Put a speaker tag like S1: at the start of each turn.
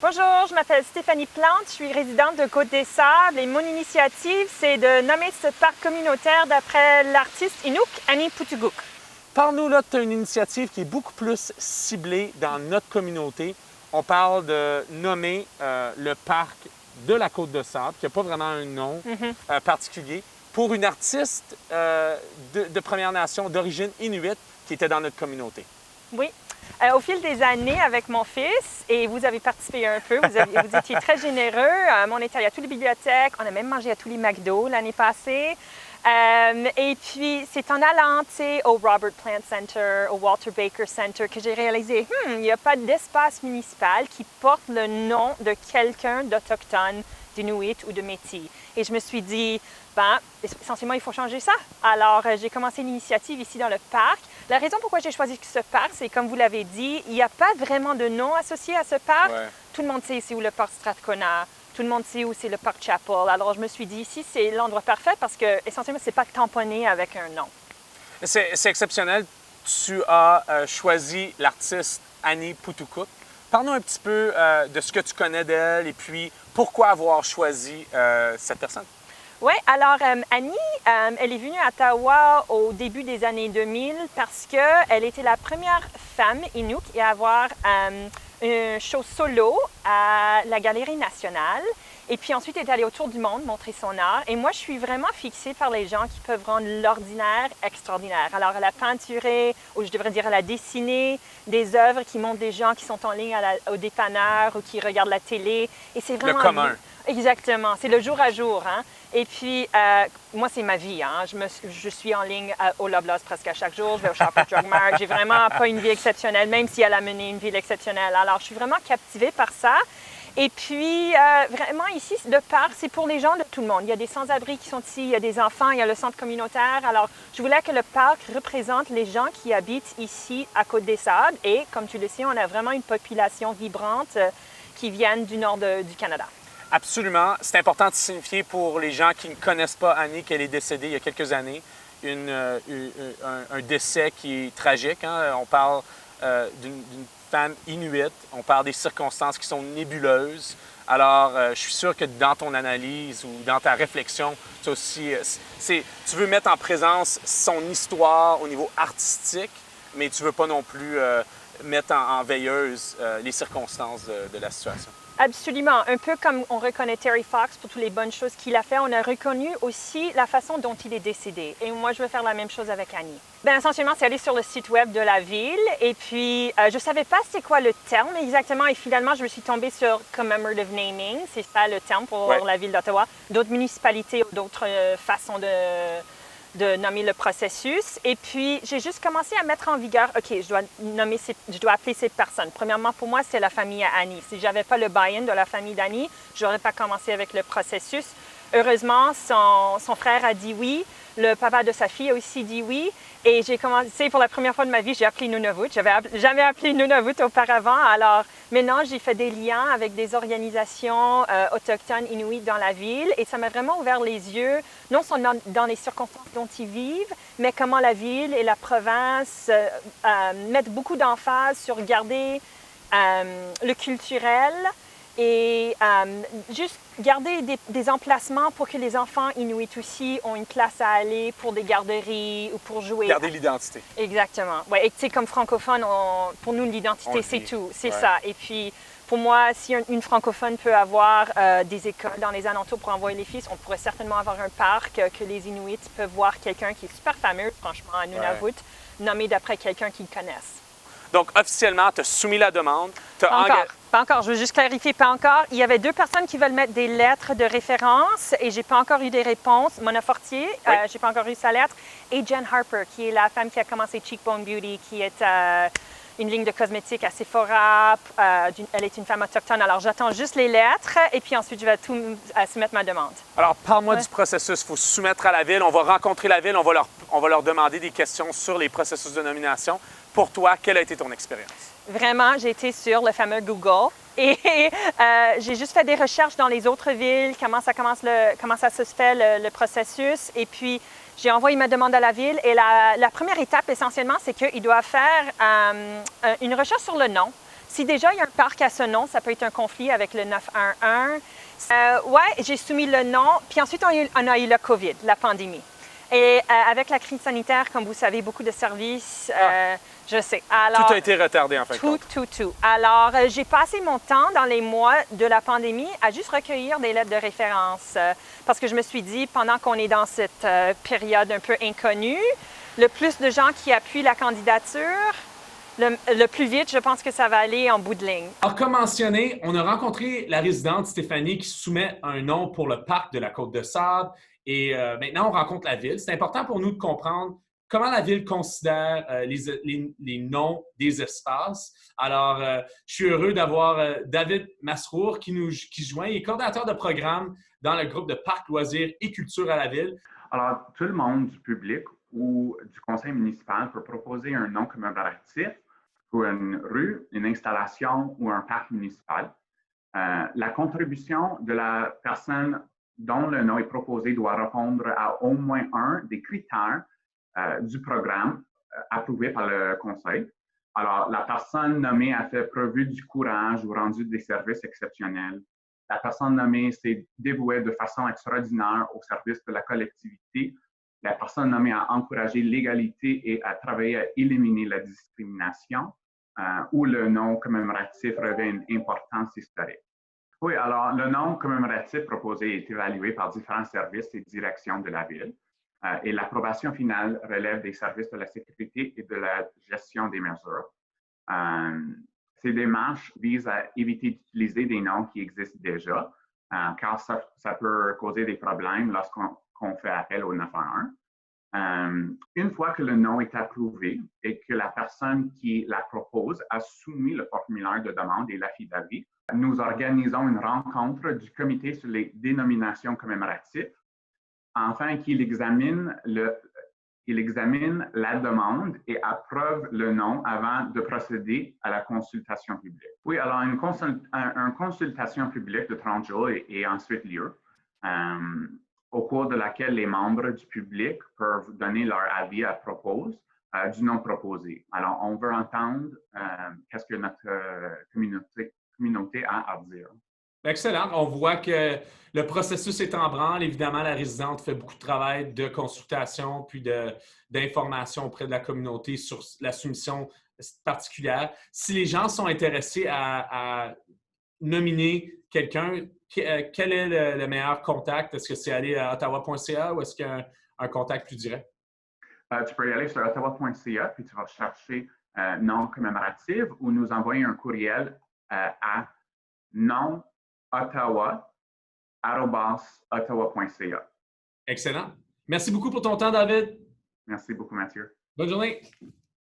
S1: Bonjour, je m'appelle Stéphanie Plante, je suis résidente de Côte-des-Sables et mon initiative, c'est de nommer ce parc communautaire d'après l'artiste Inuk Ani Putuguq.
S2: Parle-nous là de une initiative qui est beaucoup plus ciblée dans notre communauté. On parle de nommer le parc de la Côte-de-Sable, qui n'a pas vraiment un nom particulier, pour une artiste de Première Nation d'origine inuit qui était dans notre communauté.
S1: Oui. Au fil des années avec mon fils, et vous avez participé un peu, vous étiez très généreux. On était allé à toutes les bibliothèques, on a même mangé à tous les McDo l'année passée. Et puis, c'est en allant au Robert Plant Center, au Walter Baker Center, que j'ai réalisé, il n'y a pas d'espace municipal qui porte le nom de quelqu'un d'autochtone, d'Inuit ou de Métis. Et je me suis dit, essentiellement, il faut changer ça. Alors, j'ai commencé l'initiative ici dans le parc. La raison pourquoi j'ai choisi ce parc, c'est comme vous l'avez dit, il n'y a pas vraiment de nom associé à ce parc. Ouais. Tout le monde sait c'est où le parc Strathcona. Tout le monde sait où c'est le parc Chapel. Alors, je me suis dit, ici, c'est l'endroit parfait parce que, essentiellement, ce n'est pas tamponné avec un nom.
S2: C'est exceptionnel. Tu as choisi l'artiste Ani Putuguq. Parle-nous un petit peu de ce que tu connais d'elle et puis pourquoi avoir choisi cette personne.
S1: Oui, alors Annie, elle est venue à Ottawa au début des années 2000 parce qu'elle était la première femme Inuk à avoir un show solo à la Galerie nationale. Et puis ensuite, elle est allée autour du monde montrer son art. Et moi, je suis vraiment fixée par les gens qui peuvent rendre l'ordinaire extraordinaire. Alors, elle a peinturé, ou je devrais dire, elle a dessiné des œuvres qui montrent des gens qui sont en ligne au dépanneur ou qui regardent la télé. Et c'est vraiment...
S2: Le commun.
S1: Exactement. C'est le jour à jour. Hein? Et puis, moi, c'est ma vie. Hein? Je suis en ligne au Loblaws presque à chaque jour. Je vais au Shoppers Drug Mart. J'ai vraiment pas une vie exceptionnelle, même si elle a mené une vie exceptionnelle. Alors, je suis vraiment captivée par ça. Et puis, vraiment, ici, le parc, c'est pour les gens de tout le monde. Il y a des sans-abri qui sont ici, il y a des enfants, il y a le centre communautaire. Alors, je voulais que le parc représente les gens qui habitent ici à Côte-des-Sables. Et, comme tu le sais, on a vraiment une population vibrante qui viennent du nord du Canada.
S2: Absolument. C'est important de signifier pour les gens qui ne connaissent pas Annie qu'elle est décédée il y a quelques années. Un décès qui est tragique. Hein? On parle d'une femme inuite. On parle des circonstances qui sont nébuleuses. Alors, je suis sûr que dans ton analyse ou dans ta réflexion, tu veux mettre en présence son histoire au niveau artistique, mais tu ne veux pas non plus mettre en veilleuse les circonstances de la situation.
S1: Absolument. Un peu comme on reconnaît Terry Fox pour toutes les bonnes choses qu'il a fait, on a reconnu aussi la façon dont il est décédé. Et moi, je veux faire la même chose avec Annie. Essentiellement, c'est aller sur le site web de la ville et puis je ne savais pas c'était quoi le terme exactement et finalement, je me suis tombée sur commemorative naming, c'est ça le terme pour la ville d'Ottawa. D'autres municipalités ou d'autres façons de nommer le processus. Et puis, j'ai juste commencé à mettre en vigueur, OK, je dois appeler cette personne. Premièrement, pour moi, c'est la famille à Annie. Si je n'avais pas le buy-in de la famille d'Annie, je n'aurais pas commencé avec le processus. Heureusement, son frère a dit oui. Le papa de sa fille a aussi dit oui. Et j'ai commencé, pour la première fois de ma vie, j'ai appelé Nunavut. Je n'avais jamais appelé Nunavut auparavant. Alors, maintenant, j'ai fait des liens avec des organisations autochtones inuits dans la ville. Et ça m'a vraiment ouvert les yeux, non seulement dans les circonstances dont ils vivent, mais comment la ville et la province mettent beaucoup d'emphase sur garder le culturel et juste garder des emplacements pour que les enfants inuits aussi ont une place à aller pour des garderies ou pour jouer.
S2: Garder l'identité.
S1: Exactement. Ouais, et tu sais, comme francophone, pour nous, l'identité, c'est tout. C'est ça. Et puis, pour moi, si une francophone peut avoir des écoles dans les alentours pour envoyer les fils, on pourrait certainement avoir un parc que les Inuits peuvent voir quelqu'un qui est super fameux, franchement, à Nunavut, nommé d'après quelqu'un qu'ils connaissent.
S2: Donc, officiellement, tu as soumis la demande.
S1: Pas encore. Je veux juste clarifier, pas encore. Il y avait 2 personnes qui veulent mettre des lettres de référence et j'ai pas encore eu des réponses. Mona Fortier, j'ai pas encore eu sa lettre. Et Jen Harper, qui est la femme qui a commencé Cheekbone Beauty, qui est une ligne de cosmétiques à Sephora. Elle est une femme autochtone. Alors, j'attends juste les lettres et puis ensuite, je vais soumettre ma demande.
S2: Alors, parle-moi du processus. Il faut se soumettre à la ville. On va rencontrer la ville. On va leur demander des questions sur les processus de nomination. Pour toi, quelle a été ton expérience?
S1: Vraiment, j'ai été sur le fameux Google et j'ai juste fait des recherches dans les autres villes, comment ça se fait le processus. Et puis, j'ai envoyé ma demande à la ville et la première étape, essentiellement, c'est qu'ils doivent faire une recherche sur le nom. Si déjà il y a un parc à ce nom, ça peut être un conflit avec le 911. Ouais, j'ai soumis le nom, puis ensuite on a eu le COVID, la pandémie. Et avec la crise sanitaire, comme vous savez, beaucoup de services, je sais. Alors,
S2: tout a été retardé en fait.
S1: Tout. Alors, j'ai passé mon temps dans les mois de la pandémie à juste recueillir des lettres de référence parce que je me suis dit, pendant qu'on est dans cette période un peu inconnue, le plus de gens qui appuient la candidature, le plus vite, je pense que ça va aller en bout de ligne.
S2: Alors, comme mentionné, on a rencontré la résidente Stéphanie qui soumet un nom pour le parc de la Côte-de-Sable et maintenant on rencontre la ville. C'est important pour nous de comprendre comment la ville considère les noms des espaces. Alors, je suis heureux d'avoir David Masrour qui se joint. Il est coordinateur de programme dans le groupe de Parcs, Loisirs et Culture à la ville.
S3: Alors, tout le monde du public ou du conseil municipal peut proposer un nom commémoratif pour une rue, une installation ou un parc municipal. La contribution de la personne dont le nom est proposé doit répondre à au moins un des critères du programme approuvé par le conseil. Alors, la personne nommée a fait preuve du courage ou rendu des services exceptionnels. La personne nommée s'est dévouée de façon extraordinaire au service de la collectivité. La personne nommée a encouragé l'égalité et a travaillé à éliminer la discrimination, où le nom commémoratif revêt une importance historique. Oui, alors le nom commémoratif proposé est évalué par différents services et directions de la ville et l'approbation finale relève des services de la sécurité et de la gestion des mesures. Ces démarches visent à éviter d'utiliser des noms qui existent déjà, car ça peut causer des problèmes lorsqu'on fait appel au 911. Une fois que le nom est approuvé et que la personne qui la propose a soumis le formulaire de demande et l'affidavit, nous organisons une rencontre du comité sur les dénominations commémoratives afin qu'il examine la demande et approuve le nom avant de procéder à la consultation publique. Oui, alors une consultation publique de 30 jours est ensuite lieu, au cours de laquelle les membres du public peuvent donner leur avis à propos du nom proposé. Alors, on veut entendre qu'est-ce que notre communauté a à dire.
S2: Excellent. On voit que le processus est en branle. Évidemment, la résidente fait beaucoup de travail de consultation puis d'information auprès de la communauté sur la soumission particulière. Si les gens sont intéressés à nominer quelqu'un, quel est le meilleur contact? Est-ce que c'est aller à ottawa.ca ou est-ce qu'il y a un contact plus direct?
S3: Tu peux y aller sur ottawa.ca puis tu vas chercher nom commémoratif ou nous envoyer un courriel à nonottawa@ottawa.ca.
S2: Excellent. Merci beaucoup pour ton temps, David.
S3: Merci beaucoup, Mathieu.
S2: Bonne journée.